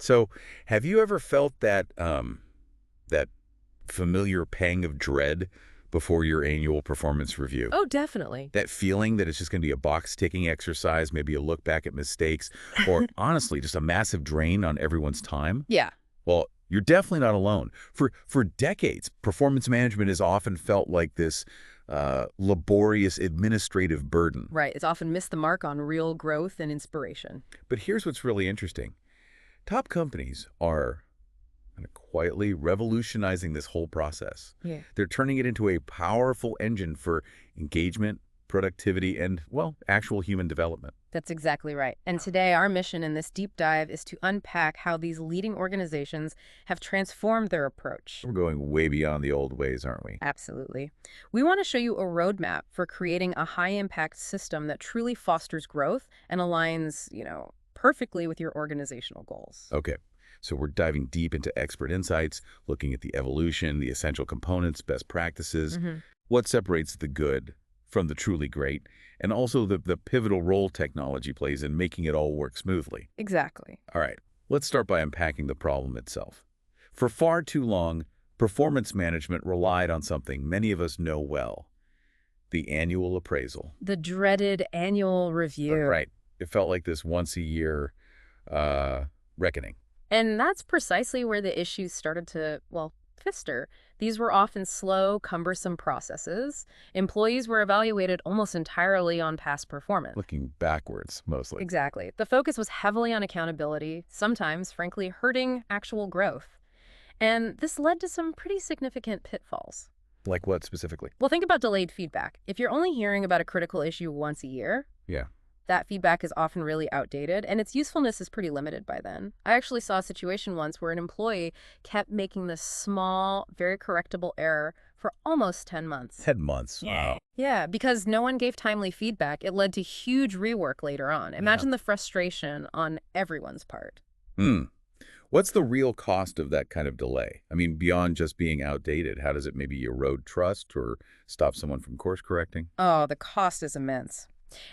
So, have you ever felt that familiar pang of dread before your annual performance review? Oh, definitely. That feeling that it's just going to be a box-ticking exercise, maybe a look back at mistakes, or honestly, just a massive drain on everyone's time? Yeah, Well, you're definitely not alone. For decades, performance management has often felt like this laborious administrative burden. right. It's often missed the mark on real growth and inspiration. But here's what's really interesting. Top companies are kind of quietly revolutionizing this whole process. Yeah. They're turning it into a powerful engine for engagement, productivity, and, well, actual human development. That's exactly right. And today, our mission in this deep dive is to unpack how these leading organizations have transformed their approach. We're going way beyond the old ways, aren't we? Absolutely. We want to show you a roadmap for creating a high-impact system that truly fosters growth and aligns, perfectly with your organizational goals. Okay, so we're diving deep into expert insights, looking at the evolution, the essential components, best practices, what separates the good from the truly great, and also the pivotal role technology plays in making it all work smoothly. Exactly. All right, let's start by unpacking the problem itself. For far too long, performance management relied on something many of us know well, the annual appraisal. The dreaded annual review. Right. It felt like this once-a-year reckoning. And that's precisely where the issues started to, fester. These were often slow, cumbersome processes. Employees were evaluated almost entirely on past performance. Looking backwards, mostly. Exactly. The focus was heavily on accountability, sometimes, frankly, hurting actual growth. And this led to some pretty significant pitfalls. Like what specifically? Well, think about delayed feedback. If you're only hearing about a critical issue once a year, Yeah. that feedback is often really outdated, and its usefulness is pretty limited by then. I actually saw a situation once where an employee kept making this small, very correctable error for almost 10 months. 10 months. Wow. Yeah, because no one gave timely feedback, it led to huge rework later on. Imagine the frustration on everyone's part. Hmm. What's the real cost of that kind of delay? I mean, beyond just being outdated, how does it maybe erode trust or stop someone from course correcting? Oh, the cost is immense.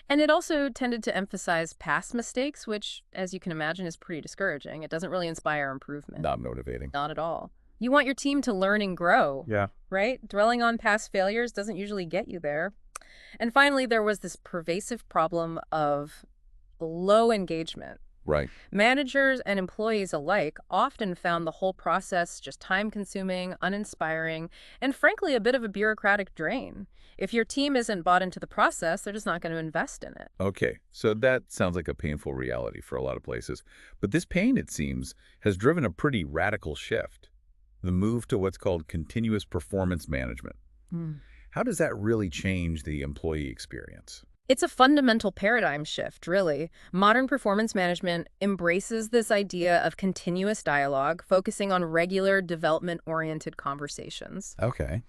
And it also tended to emphasize past mistakes, which, as you can imagine, is pretty discouraging. It doesn't really inspire improvement. Not motivating. Not at all. You want your team to learn and grow, Yeah. right? Dwelling on past failures doesn't usually get you there. And finally, there was this pervasive problem of low engagement. Right. Managers and employees alike often found the whole process just time-consuming, uninspiring, and frankly, a bit of a bureaucratic drain. If your team isn't bought into the process, they're just not going to invest in it. Okay, so that sounds like a painful reality for a lot of places. But this pain, it seems, has driven a pretty radical shift. The move to what's called continuous performance management. How does that really change the employee experience? It's a fundamental paradigm shift, really. Modern performance management embraces this idea of continuous dialogue, focusing on regular development-oriented conversations. Okay.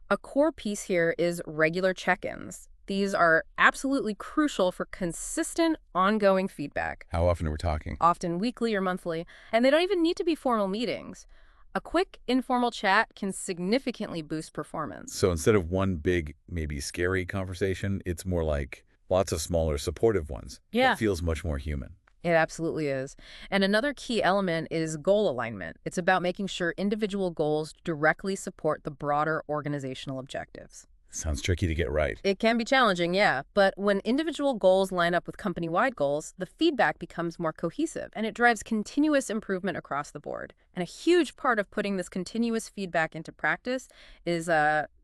A core piece here is regular check-ins. These are absolutely crucial for consistent, ongoing feedback, How often are we talking? often weekly or monthly, and they don't even need to be formal meetings. A quick, informal chat can significantly boost performance. So instead of one big, maybe scary conversation, it's more like lots of smaller, supportive ones. Yeah. It feels much more human. It absolutely is. And another key element is goal alignment. It's about making sure individual goals directly support the broader organizational objectives. Sounds tricky to get right. It can be challenging, yeah, but when individual goals line up with company-wide goals, the feedback becomes more cohesive, and it drives continuous improvement across the board. And a huge part of putting this continuous feedback into practice is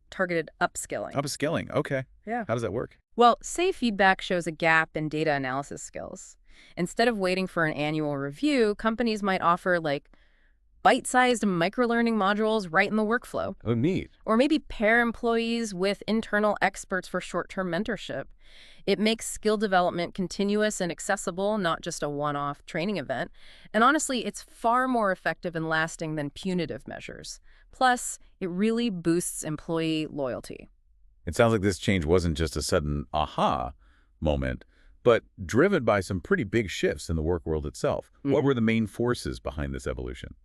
targeted upskilling. Upskilling, okay. Yeah. How does that work? Well, say feedback shows a gap in data analysis skills. Instead of waiting for an annual review, companies might offer bite-sized microlearning modules right in the workflow. Oh, neat. Or maybe pair employees with internal experts for short-term mentorship. It makes skill development continuous and accessible, not just a one-off training event. And honestly, it's far more effective and lasting than punitive measures. Plus, it really boosts employee loyalty. It sounds like this change wasn't just a sudden aha moment, but driven by some pretty big shifts in the work world itself. What were the main forces behind this evolution?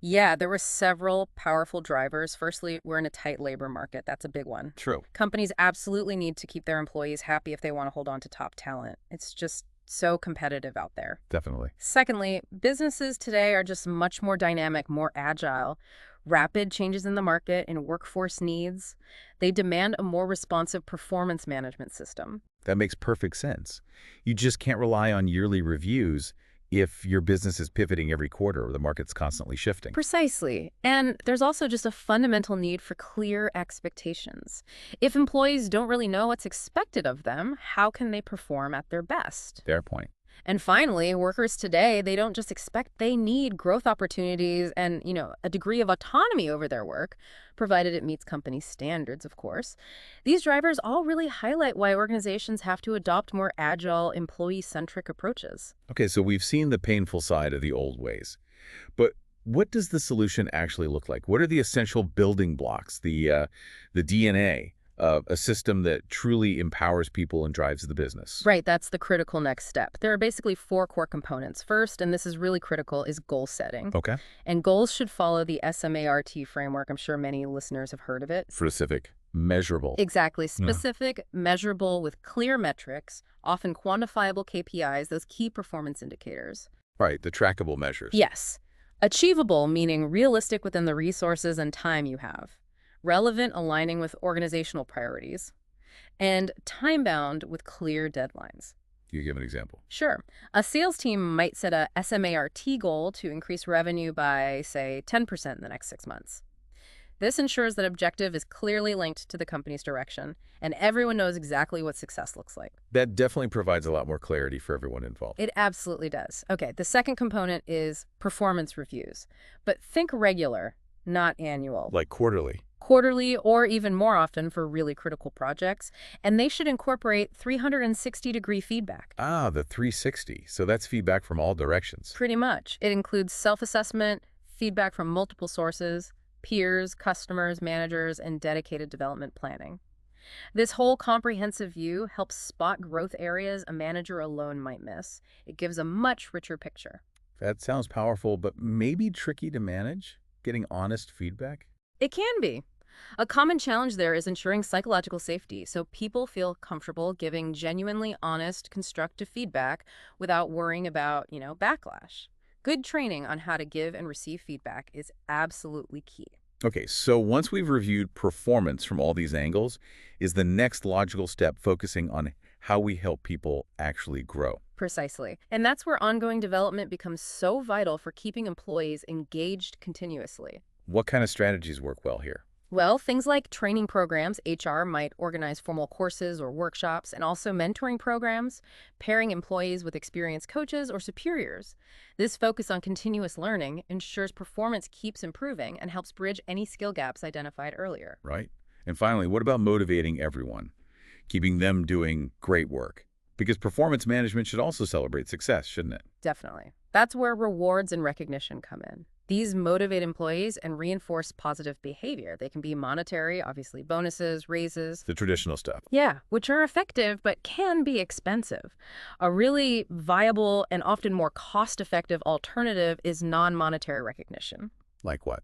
Yeah, there were several powerful drivers. Firstly, we're in a tight labor market. That's a big one. True. Companies absolutely need to keep their employees happy if they want to hold on to top talent. It's just So competitive out there. Definitely. Secondly, businesses today are just much more dynamic, more agile. Rapid changes in the market and workforce needs. They demand a more responsive performance management system. That makes perfect sense. You just can't rely on yearly reviews if your business is pivoting every quarter or the market's constantly shifting. Precisely. And there's also just a fundamental need for clear expectations. If employees don't really know what's expected of them, how can they perform at their best? Fair point. And finally, workers today, they don't just expect, they need growth opportunities and, a degree of autonomy over their work, provided it meets company standards, of course. These drivers all really highlight why organizations have to adopt more agile, employee-centric approaches. Okay, so we've seen the painful side of the old ways. But what does the solution actually look like? What are the essential building blocks, the DNA of a system that truly empowers people and drives the business? Right, that's the critical next step. There are basically four core components. First, and this is really critical, is goal setting. Okay. And goals should follow the SMART framework. I'm sure many listeners have heard of it. Specific, measurable. Exactly. Specific, measurable, with clear metrics, often quantifiable KPIs, those key performance indicators. Right, the trackable measures. Yes. Achievable, meaning realistic within the resources and time you have. Relevant, aligning with organizational priorities. And time-bound with clear deadlines. You give an example. Sure. A sales team might set a SMART goal to increase revenue by, say, 10% in the next 6 months. This ensures that objective is clearly linked to the company's direction, and everyone knows exactly what success looks like. That definitely provides a lot more clarity for everyone involved. It absolutely does. Okay, the second component is performance reviews. But think regular, not annual. Like quarterly. Quarterly, or even more often for really critical projects, and they should incorporate 360-degree feedback. Ah, the 360. So that's feedback from all directions. Pretty much. It includes self-assessment, feedback from multiple sources, peers, customers, managers, and dedicated development planning. This whole comprehensive view helps spot growth areas a manager alone might miss. It gives a much richer picture. That sounds powerful, but maybe tricky to manage? Getting honest feedback? It can be. A common challenge there is ensuring psychological safety, so people feel comfortable giving genuinely honest, constructive feedback without worrying about, backlash. Good training on how to give and receive feedback is absolutely key. Okay, so once we've reviewed performance from all these angles, is the next logical step focusing on how we help people actually grow? Precisely. And that's where ongoing development becomes so vital for keeping employees engaged continuously. What kind of strategies work well here? Well, things like training programs. HR might organize formal courses or workshops, and also mentoring programs, pairing employees with experienced coaches or superiors. This focus on continuous learning ensures performance keeps improving and helps bridge any skill gaps identified earlier. Right. And finally, what about motivating everyone? Keeping them doing great work? Because performance management should also celebrate success, shouldn't it? Definitely. That's where rewards and recognition come in. These motivate employees and reinforce positive behavior. They can be monetary, obviously bonuses, raises. The traditional stuff. Yeah, which are effective but can be expensive. A really viable and often more cost-effective alternative is non-monetary recognition. Like what?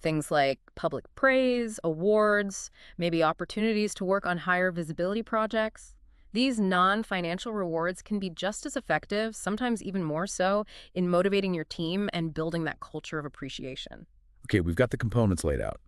Things like public praise, awards, maybe opportunities to work on higher visibility projects. These non-financial rewards can be just as effective, sometimes even more so, in motivating your team and building that culture of appreciation. Okay, we've got the components laid out.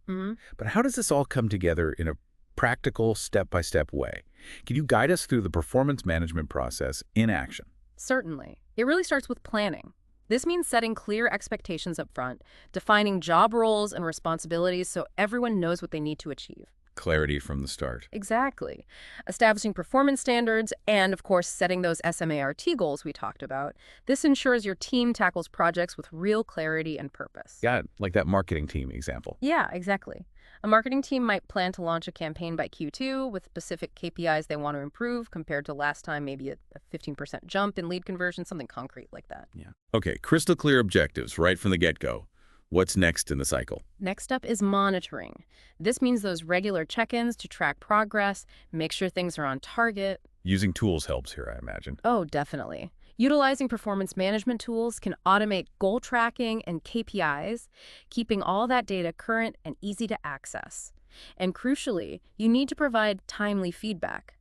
But how does this all come together in a practical, step-by-step way? Can you guide us through the performance management process in action? Certainly. It really starts with planning. This means setting clear expectations up front, defining job roles and responsibilities so everyone knows what they need to achieve. Clarity from the start. Exactly. Establishing performance standards and, of course, setting those SMART goals we talked about. This ensures your team tackles projects with real clarity and purpose. Got it. Like that marketing team example. Yeah, exactly. A marketing team might plan to launch a campaign by Q2 with specific KPIs they want to improve compared to last time, maybe a 15% jump in lead conversion, something concrete like that. Yeah. Okay, crystal clear objectives right from the get-go. What's next in the cycle? Next up is monitoring. This means those regular check-ins to track progress, make sure things are on target. Using tools helps here, I imagine. Oh, definitely. Utilizing performance management tools can automate goal tracking and KPIs, keeping all that data current and easy to access. And crucially, you need to provide timely feedback.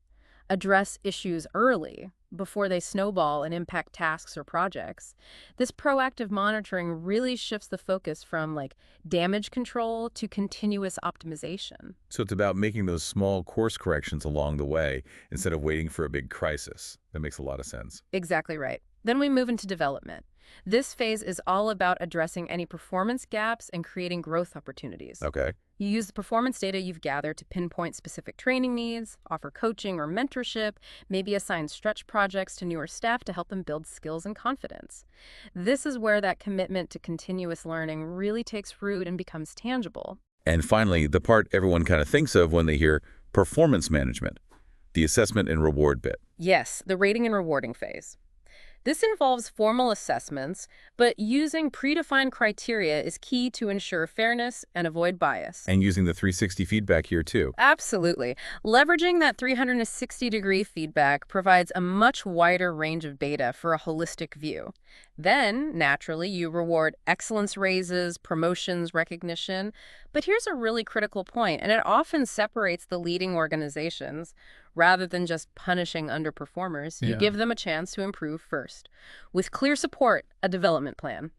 address issues early before they snowball and impact tasks or projects. This proactive monitoring really shifts the focus from damage control to continuous optimization. So it's about making those small course corrections along the way instead of waiting for a big crisis. That makes a lot of sense. Exactly right. Then we move into development. This phase is all about addressing any performance gaps and creating growth opportunities. Okay. You use the performance data you've gathered to pinpoint specific training needs, offer coaching or mentorship, maybe assign stretch projects to newer staff to help them build skills and confidence. This is where that commitment to continuous learning really takes root and becomes tangible. And finally, the part everyone kind of thinks of when they hear performance management, the assessment and reward bit. Yes, the rating and rewarding phase. This involves formal assessments, but using predefined criteria is key to ensure fairness and avoid bias. And using the 360 feedback here too. Absolutely. Leveraging that 360-degree feedback provides a much wider range of data for a holistic view. Then, naturally, you reward excellence raises, promotions, recognition. But here's a really critical point, and it often separates the leading organizations. Rather than just punishing underperformers, you give them a chance to improve first. With clear support, a development plan.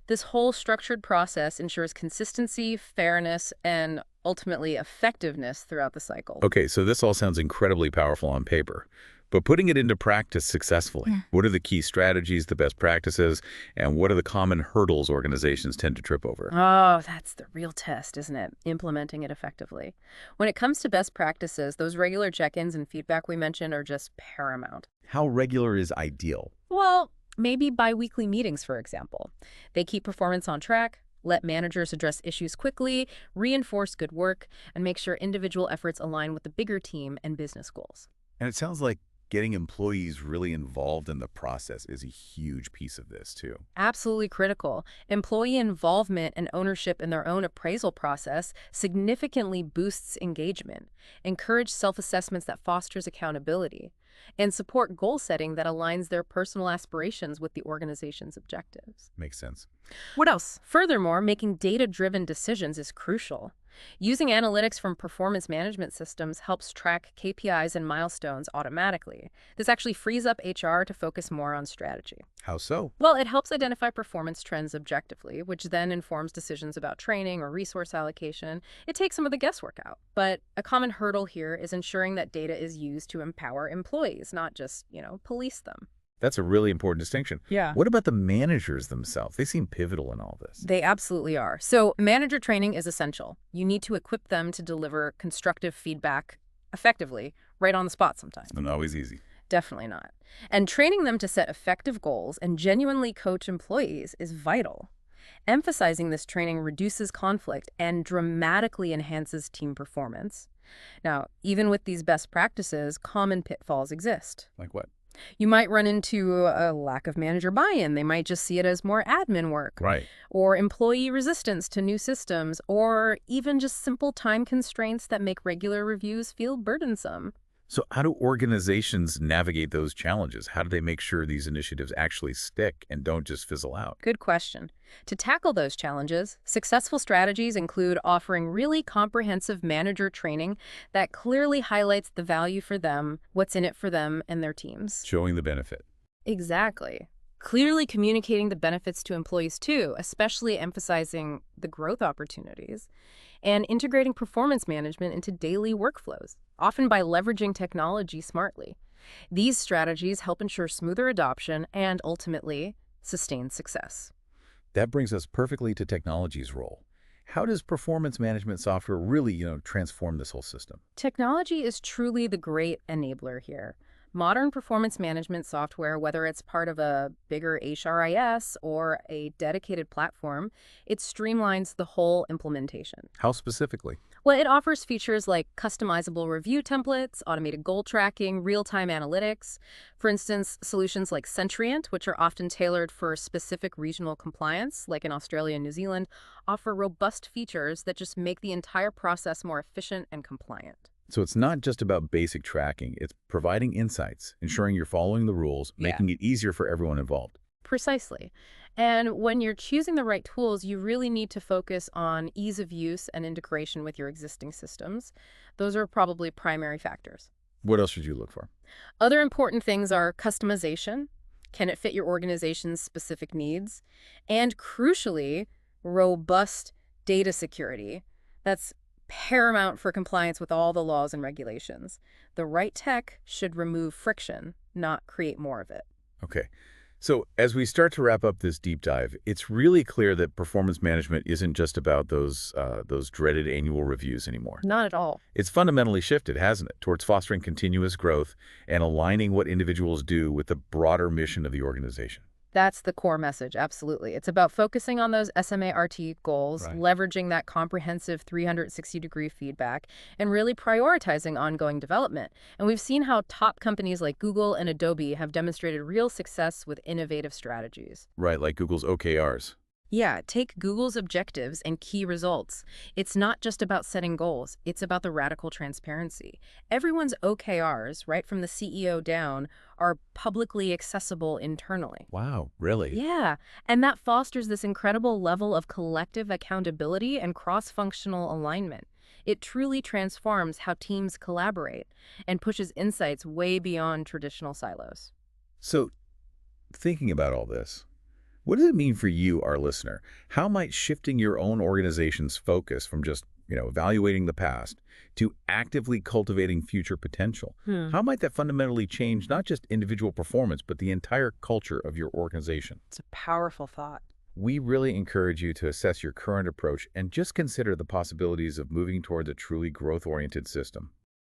This whole structured process ensures consistency, fairness, and ultimately effectiveness throughout the cycle. Okay, so this all sounds incredibly powerful on paper. But putting it into practice successfully, what are the key strategies, the best practices, and what are the common hurdles organizations tend to trip over? Oh, that's the real test, isn't it? Implementing it effectively. When it comes to best practices, those regular check-ins and feedback we mentioned are just paramount. How regular is ideal? Well, maybe bi-weekly meetings, for example. They keep performance on track, let managers address issues quickly, reinforce good work, and make sure individual efforts align with the bigger team and business goals. And it sounds like getting employees really involved in the process is a huge piece of this, too. Absolutely critical. Employee involvement and ownership in their own appraisal process significantly boosts engagement, encourage self-assessments that fosters accountability, and support goal setting that aligns their personal aspirations with the organization's objectives. Makes sense. What else? Furthermore, making data-driven decisions is crucial. Using analytics from performance management systems helps track KPIs and milestones automatically. This actually frees up HR to focus more on strategy. How so? Well, it helps identify performance trends objectively, which then informs decisions about training or resource allocation. It takes some of the guesswork out. But a common hurdle here is ensuring that data is used to empower employees, not just, police them. That's a really important distinction. Yeah. What about the managers themselves? They seem pivotal in all this. They absolutely are. So manager training is essential. You need to equip them to deliver constructive feedback effectively, right on the spot sometimes. It's not always easy. Definitely not. And training them to set effective goals and genuinely coach employees is vital. Emphasizing this training reduces conflict and dramatically enhances team performance. Now, even with these best practices, common pitfalls exist. Like what? You might run into a lack of manager buy-in. They might just see it as more admin work. Right. Or employee resistance to new systems, or even just simple time constraints that make regular reviews feel burdensome. So how do organizations navigate those challenges? How do they make sure these initiatives actually stick and don't just fizzle out? Good question. To tackle those challenges, successful strategies include offering really comprehensive manager training that clearly highlights the value for them, what's in it for them and their teams. Showing the benefit. Exactly. Clearly communicating the benefits to employees too, especially emphasizing the growth opportunities, and integrating performance management into daily workflows, often by leveraging technology smartly. These strategies help ensure smoother adoption and, ultimately, sustained success. That brings us perfectly to technology's role. How does performance management software really, transform this whole system? Technology is truly the great enabler here. Modern performance management software, whether it's part of a bigger HRIS or a dedicated platform, it streamlines the whole implementation. How specifically? Well, it offers features like customizable review templates, automated goal tracking, real-time analytics. For instance, solutions like Sentrient, which are often tailored for specific regional compliance, like in Australia and New Zealand, offer robust features that just make the entire process more efficient and compliant. So it's not just about basic tracking. It's providing insights, ensuring you're following the rules, making it easier for everyone involved. Precisely. And when you're choosing the right tools, you really need to focus on ease of use and integration with your existing systems. Those are probably primary factors. What else should you look for? Other important things are customization. Can it fit your organization's specific needs? And crucially, robust data security. That's paramount for compliance with all the laws and regulations. The right tech should remove friction, not create more of it. Okay. So as we start to wrap up this deep dive, it's really clear that performance management isn't just about those dreaded annual reviews anymore. Not at all. It's fundamentally shifted, hasn't it, towards fostering continuous growth and aligning what individuals do with the broader mission of the organization. That's the core message, absolutely. It's about focusing on those SMART goals, Right. leveraging that comprehensive 360-degree feedback, and really prioritizing ongoing development. And we've seen how top companies like Google and Adobe have demonstrated real success with innovative strategies. Right, like Google's OKRs. Yeah, take Google's objectives and key results. It's not just about setting goals, it's about the radical transparency. Everyone's OKRs, right from the CEO down, are publicly accessible internally. Wow, really? Yeah, and that fosters this incredible level of collective accountability and cross-functional alignment. It truly transforms how teams collaborate and pushes insights way beyond traditional silos. So, thinking about all this, what does it mean for you, our listener? How might shifting your own organization's focus from just, evaluating the past to actively cultivating future potential, how might that fundamentally change not just individual performance, but the entire culture of your organization? It's a powerful thought. We really encourage you to assess your current approach and just consider the possibilities of moving towards a truly growth-oriented system.